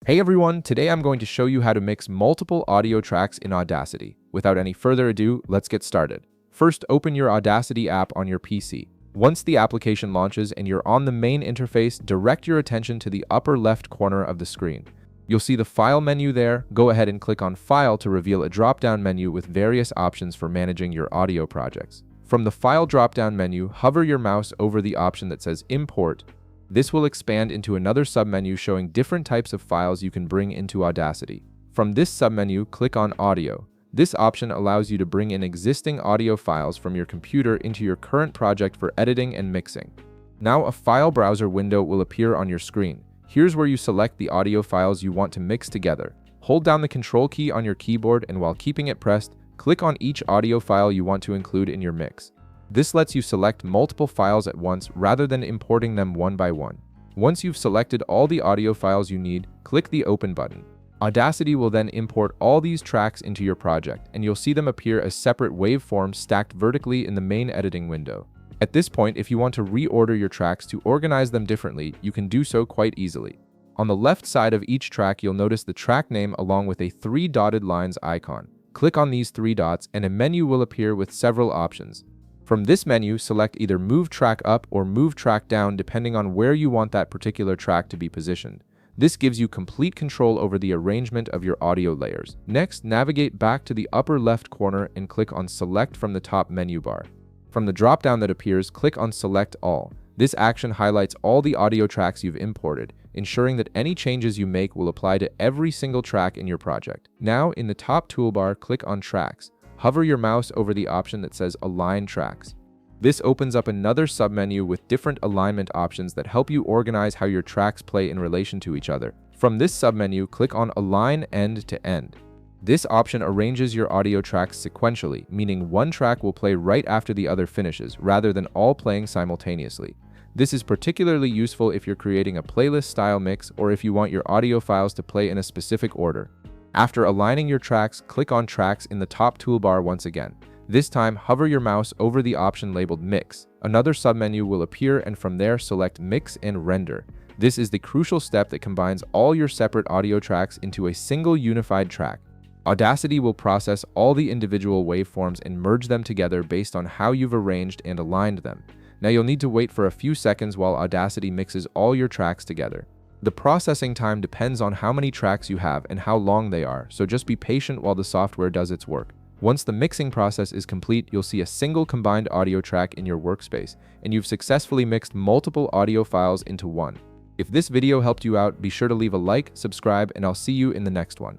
Hey everyone, today I'm going to show you how to mix multiple audio tracks in Audacity. Without any further ado, let's get started. First, open your Audacity app on your PC. Once the application launches and you're on the main interface, direct your attention to the upper left corner of the screen. You'll see the File menu there. Go ahead and click on File to reveal a drop-down menu with various options for managing your audio projects. From the File drop-down menu, hover your mouse over the option that says Import. This will expand into another submenu showing different types of files you can bring into Audacity. From this submenu, click on Audio. This option allows you to bring in existing audio files from your computer into your current project for editing and mixing. Now a file browser window will appear on your screen. Here's where you select the audio files you want to mix together. Hold down the Control key on your keyboard, and while keeping it pressed, click on each audio file you want to include in your mix. This lets you select multiple files at once rather than importing them one by one. Once you've selected all the audio files you need, click the Open button. Audacity will then import all these tracks into your project, and you'll see them appear as separate waveforms stacked vertically in the main editing window. At this point, if you want to reorder your tracks to organize them differently, you can do so quite easily. On the left side of each track, you'll notice the track name along with a 3 dotted lines icon. Click on these 3 dots, and a menu will appear with several options. From this menu, select either Move Track Up or Move Track Down depending on where you want that particular track to be positioned. This gives you complete control over the arrangement of your audio layers. Next, navigate back to the upper left corner and click on Select from the top menu bar. From the drop-down that appears, click on Select All. This action highlights all the audio tracks you've imported, ensuring that any changes you make will apply to every single track in your project. Now, in the top toolbar, click on Tracks. Hover your mouse over the option that says Align Tracks. This opens up another submenu with different alignment options that help you organize how your tracks play in relation to each other. From this submenu, click on Align End to End. This option arranges your audio tracks sequentially, meaning one track will play right after the other finishes, rather than all playing simultaneously. This is particularly useful if you're creating a playlist-style mix or if you want your audio files to play in a specific order. After aligning your tracks, click on Tracks in the top toolbar once again. This time, hover your mouse over the option labeled Mix. Another submenu will appear, and from there, select Mix and Render. This is the crucial step that combines all your separate audio tracks into a single unified track. Audacity will process all the individual waveforms and merge them together based on how you've arranged and aligned them. Now you'll need to wait for a few seconds while Audacity mixes all your tracks together. The processing time depends on how many tracks you have and how long they are, so just be patient while the software does its work. Once the mixing process is complete, you'll see a single combined audio track in your workspace, and you've successfully mixed multiple audio files into one. If this video helped you out, be sure to leave a like, subscribe, and I'll see you in the next one.